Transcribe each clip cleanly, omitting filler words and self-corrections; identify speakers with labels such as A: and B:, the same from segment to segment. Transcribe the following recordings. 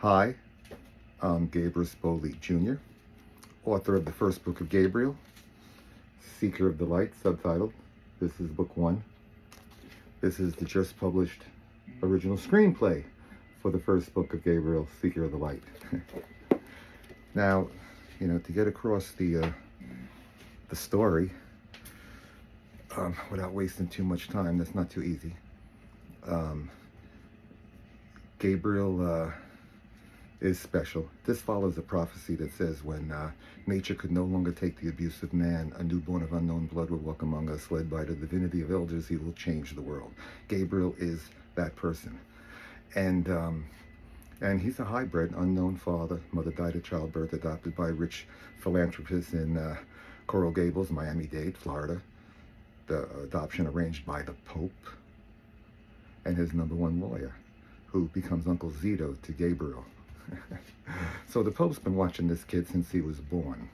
A: Hi, I'm Gabriel Spoley Jr., author of the First Book of Gabriel, Seeker of the Light, subtitled. This is book one. This is the just published original screenplay for the First Book of Gabriel, Seeker of the Light. Now, to get across the story without wasting too much time, that's not too easy. Gabriel is special. This follows a prophecy that says when nature could no longer take the abuse of man, a newborn of unknown blood will walk among us, led by the divinity of elders. He will change the world. Gabriel is that person. And he's a hybrid, unknown father. Mother died of childbirth, adopted by a rich philanthropist in Coral Gables, Miami-Dade, Florida. The adoption arranged by the Pope and his number one lawyer, who becomes Uncle Zito to Gabriel. So the Pope's been watching this kid since he was born.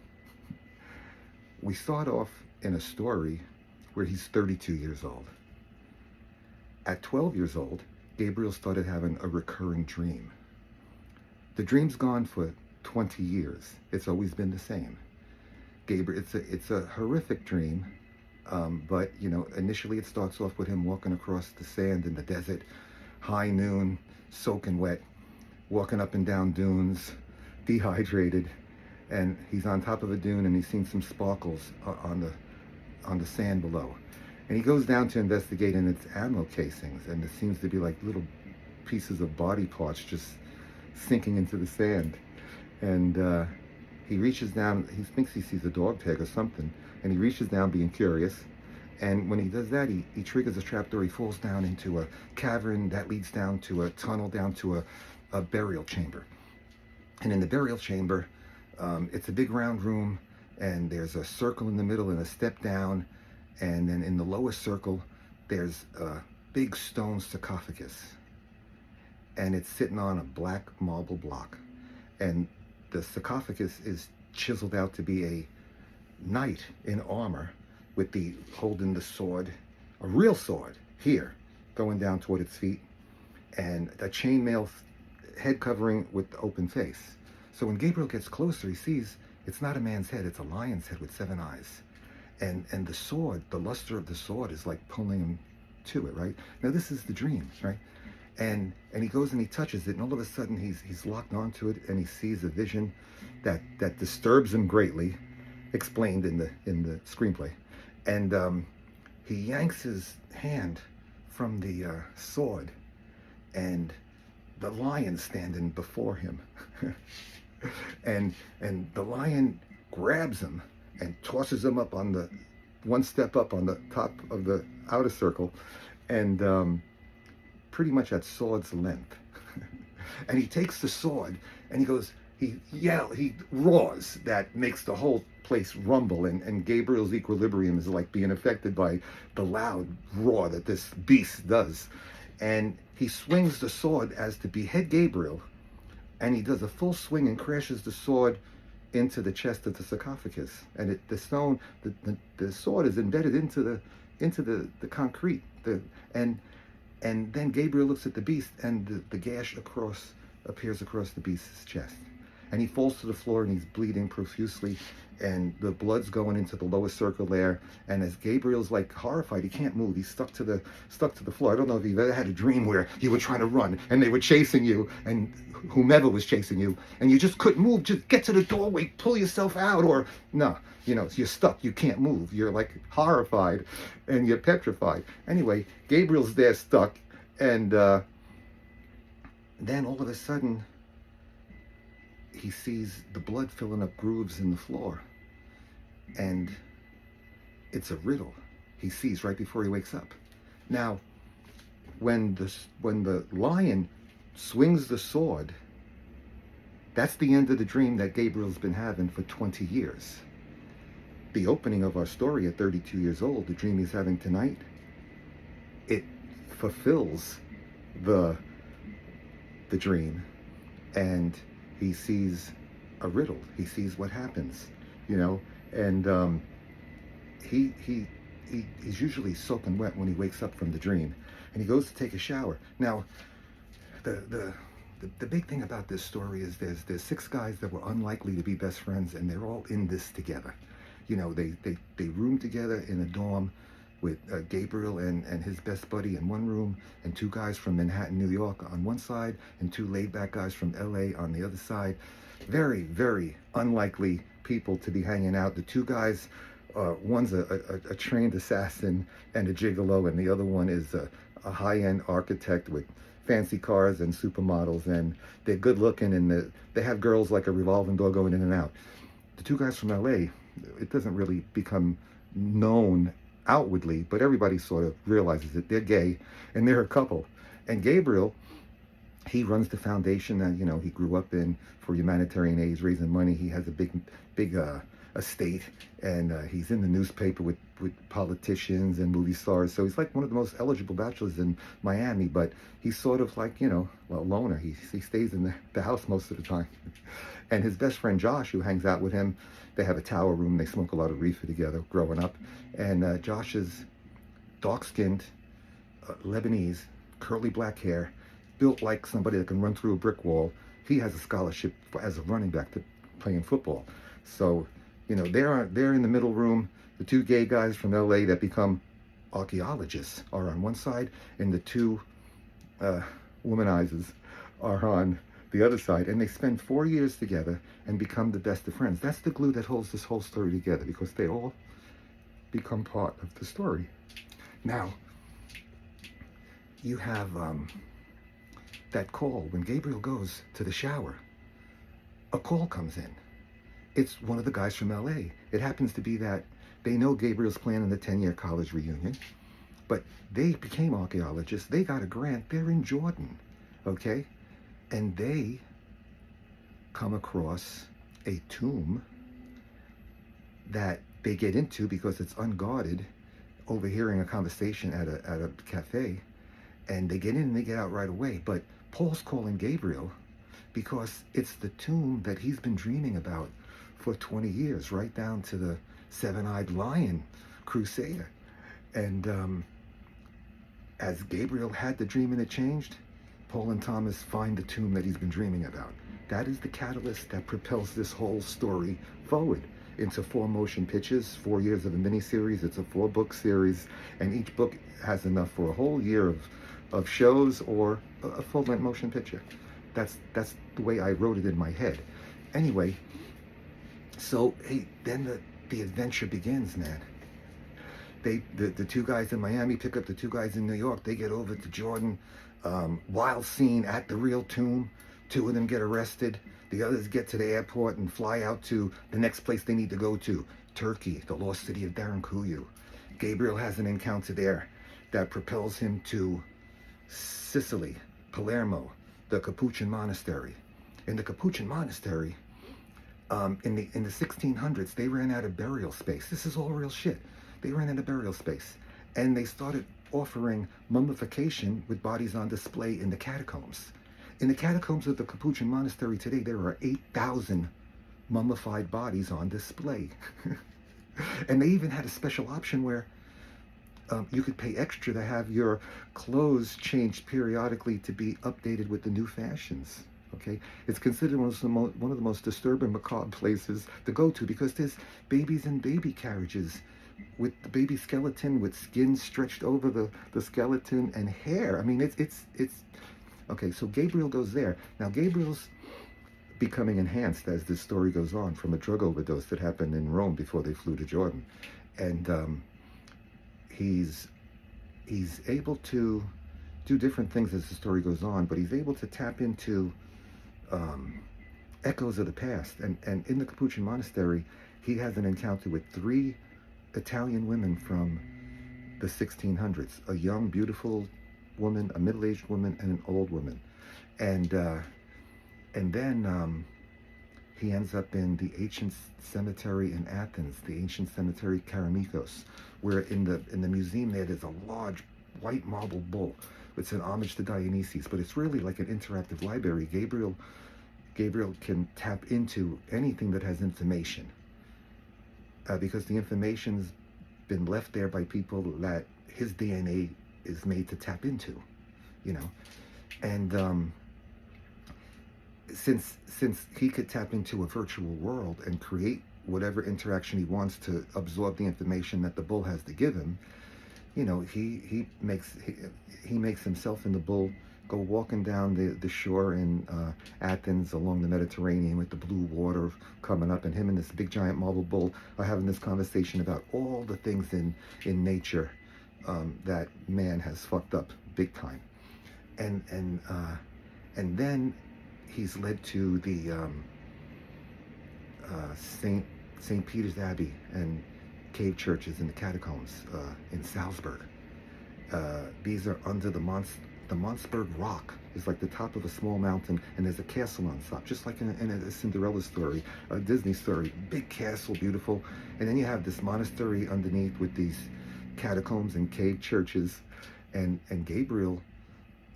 A: We start off in a story where he's 32 years old. At 12 years old, Gabriel started having a recurring dream. The dream's gone for 20 years. It's always been the same. Gabriel, it's a horrific dream, but initially it starts off with him walking across the sand in the desert, high noon, soaking wet, walking up and down dunes, dehydrated, and he's on top of a dune and he's seen some sparkles on the sand below. And he goes down to investigate, and it's ammo casings, and it seems to be like little pieces of body parts just sinking into the sand. And he reaches down, he thinks he sees a dog tag or something, and he reaches down being curious. And when he does that, he triggers a trapdoor. He falls down into a cavern that leads down to a tunnel, down to a burial chamber. And in the burial chamber, it's a big round room, and there's a circle in the middle and a step down. And then in the lowest circle, there's a big stone sarcophagus. And it's sitting on a black marble block. And the sarcophagus is chiseled out to be a knight in armor with holding the sword, a real sword, here, going down toward its feet, and a chainmail head covering with the open face. So when Gabriel gets closer, he sees it's not a man's head, it's a lion's head with 7 eyes. And the sword, the luster of the sword is like pulling him to it, right? Now this is the dream, right? And he goes and he touches it, and all of a sudden he's locked onto it, and he sees a vision that disturbs him greatly, explained in the screenplay. And he yanks his hand from the sword, and the lion standing before him. and the lion grabs him and tosses him up on one step up on the top of the outer circle, and pretty much at sword's length. And he takes the sword and he roars that makes the whole place rumble, and Gabriel's equilibrium is like being affected by the loud roar that this beast does. And he swings the sword as to behead Gabriel, and he does a full swing and crashes the sword into the chest of the sarcophagus. And the sword is embedded into the concrete. And then Gabriel looks at the beast, and the gash appears across the beast's chest. And he falls to the floor, and he's bleeding profusely, and the blood's going into the lowest circle there. And as Gabriel's like horrified, he can't move. He's stuck to the floor. I don't know if you've ever had a dream where you were trying to run and they were chasing you, and whomever was chasing you, and you just couldn't move. Just get to the doorway, pull yourself out, or no, you're stuck. You can't move. You're like horrified and you're petrified. Anyway, Gabriel's there stuck, and then all of a sudden, he sees the blood filling up grooves in the floor, and it's a riddle he sees right before he wakes up. Now, when the lion swings the sword, that's the end of the dream that Gabriel's been having for 20 years. The opening of our story at 32 years old, the dream he's having tonight, it fulfills the dream, and he sees a riddle. He sees what happens, and he's usually soaking wet when he wakes up from the dream, and he goes to take a shower. Now, the the big thing about this story is there's six guys that were unlikely to be best friends, and they're all in this together. You know, they room together in a dorm with Gabriel and his best buddy in one room, and two guys from Manhattan, New York on one side, and two laid-back guys from LA on the other side. Very, very unlikely people to be hanging out. The two guys, one's a trained assassin and a gigolo, and the other one is a high-end architect with fancy cars and supermodels, and they're good looking, and they have girls like a revolving door going in and out. The two guys from LA, it doesn't really become known outwardly, but everybody sort of realizes that they're gay and they're a couple. And Gabriel, he runs the foundation that, you know, he grew up in for humanitarian aid, raising money. He has a big estate, and he's in the newspaper with politicians and movie stars. So he's like one of the most eligible bachelors in Miami, but he's sort of like, you know, a loner. He stays in the house most of the time. And his best friend Josh, who hangs out with him, they have a tower room. They smoke a lot of reefer together growing up. And Josh is dark-skinned, Lebanese, curly black hair, built like somebody that can run through a brick wall. He has a scholarship as a running back to playing football. So, you know, they're in the middle room. The two gay guys from LA that become archaeologists are on one side, and the two womanizers are on the other side. And they spend 4 years together and become the best of friends. That's the glue that holds this whole story together, because they all become part of the story. Now, you have that call when Gabriel goes to the shower. A call comes in. It's one of the guys from LA. It happens to be that they know Gabriel's planning the 10-year college reunion, but they became archaeologists. They got a grant. They're in Jordan, okay? And they come across a tomb that they get into because it's unguarded, overhearing a conversation at a cafe, and they get in and they get out right away. But Paul's calling Gabriel because it's the tomb that he's been dreaming about for 20 years, right down to the seven-eyed lion crusader. And as Gabriel had the dream and it changed, Paul and Thomas find the tomb that he's been dreaming about. That is the catalyst that propels this whole story forward into 4 motion pictures, 4 years of a miniseries. It's a 4-book series, and each book has enough for a whole year of shows or a full-length motion picture. That's the way I wrote it in my head. Anyway, so hey, then the adventure begins, man. The two guys in Miami pick up the two guys in New York. They get over to Jordan. Wild scene at the real tomb. 2 of them get arrested. The others get to the airport and fly out to the next place they need to go to, Turkey, the lost city of Derinkuyu. Gabriel has an encounter there that propels him to Sicily, Palermo, the Capuchin monastery. In the Capuchin monastery, in the 1600s, they ran out of burial space. This is all real shit. They ran out of burial space, and they started offering mummification with bodies on display in the catacombs. In the catacombs of the Capuchin monastery today, there are 8,000 mummified bodies on display. And they even had a special option where you could pay extra to have your clothes changed periodically to be updated with the new fashions. Okay, it's considered one of the most disturbing, macabre places to go to, because there's babies in baby carriages with the baby skeleton with skin stretched over the skeleton and hair. I mean, it's okay. So Gabriel goes there. Now Gabriel's becoming enhanced as this story goes on from a drug overdose that happened in Rome before they flew to Jordan, and he's able to do different things as the story goes on, but he's able to tap into echoes of the past. And in the Capuchin monastery, he has an encounter with 3 Italian women from the 1600s, a young, beautiful woman, a middle-aged woman, and an old woman. And then he ends up in the ancient cemetery in Athens, the ancient cemetery Kerameikos, where in the museum there's a large white marble bull. It's an homage to Dionysus, but it's really like an interactive library. Gabriel can tap into anything that has information, because the information's been left there by people that his DNA is made to tap into, you know. And since he could tap into a virtual world and create whatever interaction he wants to absorb the information that the bull has to give him, he makes himself and the bull go walking down the shore in Athens along the Mediterranean with the blue water coming up, and him and this big giant marble bull are having this conversation about all the things in nature that man has fucked up big time, and then he's led to the Saint Peter's Abbey and cave churches in the catacombs in Salzburg. These are under the Monsberg Rock is like the top of a small mountain, and there's a castle on top, just like in a Cinderella story, a Disney story. Big castle, beautiful, and then you have this monastery underneath with these catacombs and cave churches, and Gabriel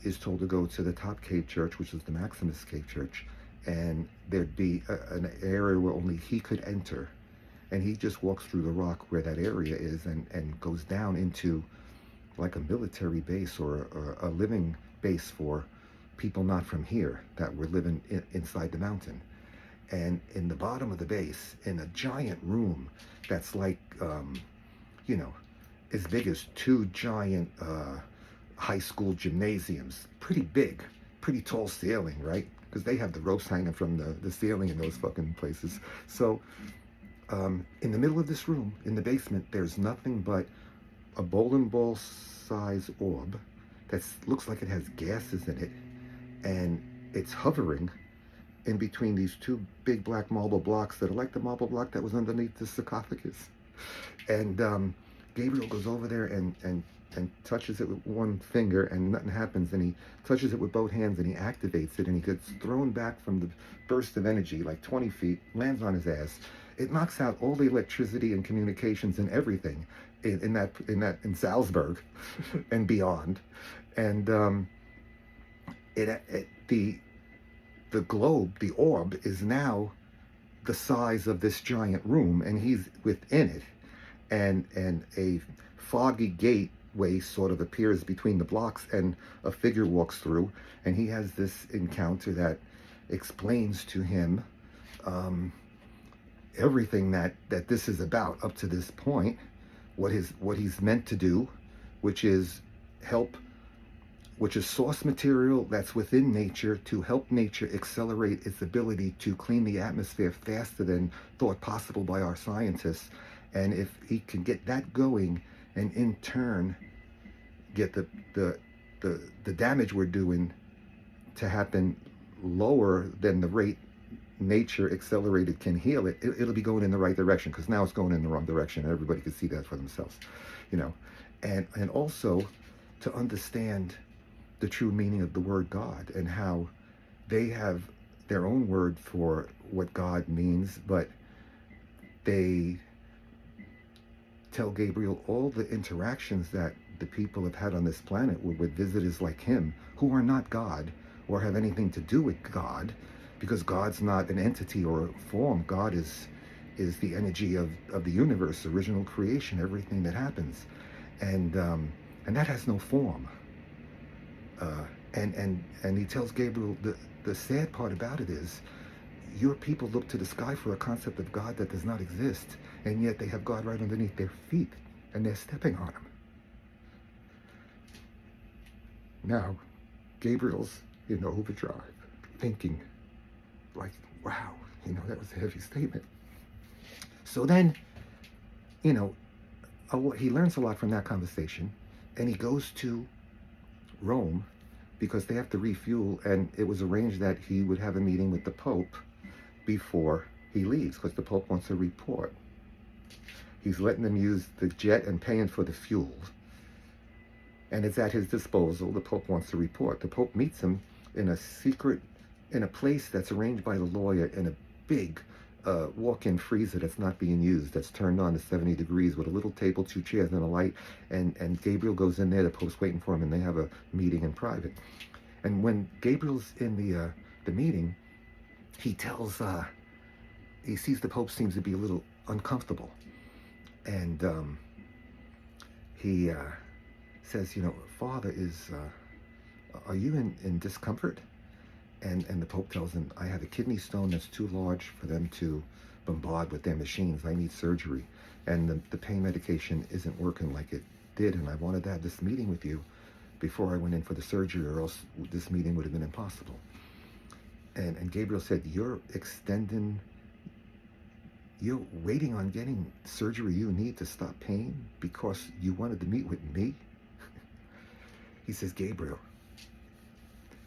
A: is told to go to the top cave church, which is the Maximus Cave Church, and there'd be an area where only he could enter, and he just walks through the rock where that area is and goes down into like a military base or a living base for people not from here that were living inside the mountain. And in the bottom of the base, in a giant room that's like, as big as two giant high school gymnasiums, pretty big, pretty tall ceiling, right? Because they have the ropes hanging from the ceiling in those fucking places. So in the middle of this room, in the basement, there's nothing but a bowling ball size orb that looks like it has gases in it, and it's hovering in between these two big black marble blocks that are like the marble block that was underneath the sarcophagus. And Gabriel goes over there and touches it with one finger, and nothing happens, and he touches it with both hands and he activates it, and he gets thrown back from the burst of energy like 20 feet, lands on his ass. It knocks out all the electricity and communications and everything in Salzburg and beyond. And the globe, the orb, is now the size of this giant room, and he's within it, and a foggy gateway sort of appears between the blocks, and a figure walks through, and he has this encounter that explains to him everything that this is about up to this point, what he's meant to do, which is source material that's within nature to help nature accelerate its ability to clean the atmosphere faster than thought possible by our scientists. And if he can get that going, and in turn get the damage we're doing to happen lower than the rate nature accelerated can heal it, it'll be going in the right direction, because now it's going in the wrong direction, and everybody can see that for themselves, and also to understand the true meaning of the word God, and how they have their own word for what God means, but they tell Gabriel all the interactions that the people have had on this planet were with visitors like him, who are not God or have anything to do with God, because God's not an entity or a form. God is the energy of the universe, original creation, everything that happens, and that has no form. And he tells Gabriel, the sad part about it is, your people look to the sky for a concept of God that does not exist, and yet they have God right underneath their feet, and they're stepping on him. Now, Gabriel's in overdrive, thinking, like, wow, that was a heavy statement. So then, he learns a lot from that conversation, and he goes to Rome because they have to refuel, and it was arranged that he would have a meeting with the Pope before he leaves, because the Pope wants a report. He's letting them use the jet and paying for the fuel, and it's at his disposal. The Pope wants a report. The Pope meets him in a place that's arranged by the lawyer, in a big walk-in freezer that's not being used, that's turned on to 70 degrees, with a little table, 2 chairs, and a light, and Gabriel goes in there. The Pope's waiting for him, and they have a meeting in private. And when Gabriel's in the meeting, he sees the Pope seems to be a little uncomfortable, and he says, Father, are you in discomfort? And the Pope tells him, I have a kidney stone that's too large for them to bombard with their machines. I need surgery. And the pain medication isn't working like it did. And I wanted to have this meeting with you before I went in for the surgery, or else this meeting would have been impossible. And Gabriel said, you're waiting on getting surgery you need to stop pain because you wanted to meet with me? He says, Gabriel,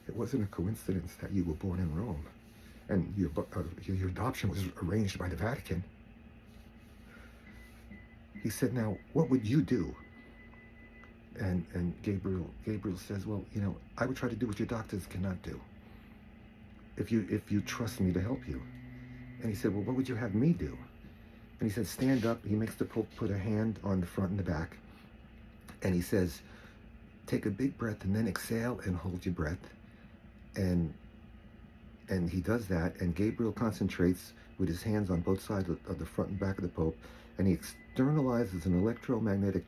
A: it wasn't a coincidence that you were born in Rome and your adoption was arranged by the Vatican. He said, now, what would you do? And Gabriel says, well, I would try to do what your doctors cannot do. If you trust me to help you. And he said, well, what would you have me do? And he said, stand up. He makes the Pope put a hand on the front and the back. And he says, take a big breath and then exhale and hold your breath. And he does that. And Gabriel concentrates with his hands on both sides of the front and back of the Pope. And he externalizes an electromagnetic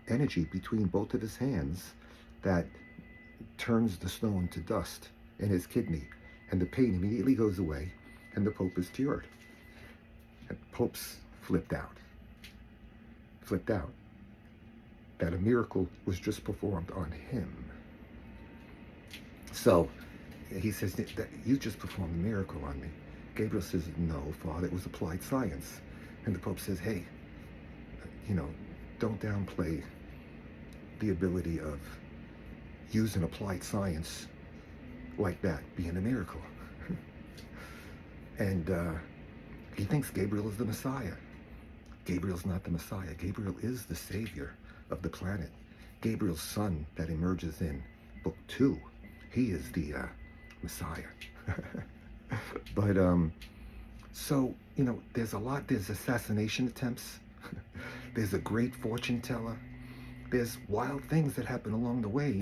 A: energy between both of his hands that turns the stone to dust in his kidney. And the pain immediately goes away. And the Pope is cured. And Pope's flipped out. That a miracle was just performed on him. So he says, that you just performed a miracle on me. Gabriel says, no, Father, it was applied science. And the Pope says, hey, don't downplay the ability of using applied science like that being a miracle. And he thinks Gabriel is the Messiah. Gabriel's not the Messiah. Gabriel is the savior of the planet. Gabriel's son that emerges in book 2, he is the Messiah. But so there's assassination attempts. There's a great fortune teller. There's wild things that happen along the way.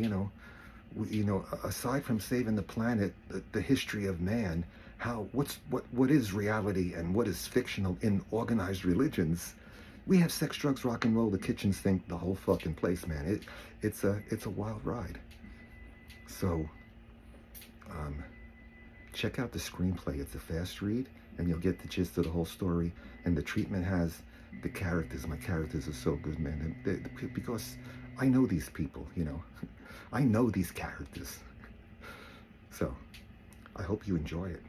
A: Aside from saving the planet, the history of man, what is reality and what is fictional in organized religions. We have sex, drugs, rock and roll, the kitchen sink, the whole fucking place, man. It's a wild ride. So check out the screenplay. It's a fast read and you'll get the gist of the whole story. And the treatment has the characters. My characters are so good, man. Because I know these people, I know these characters. So I hope you enjoy it.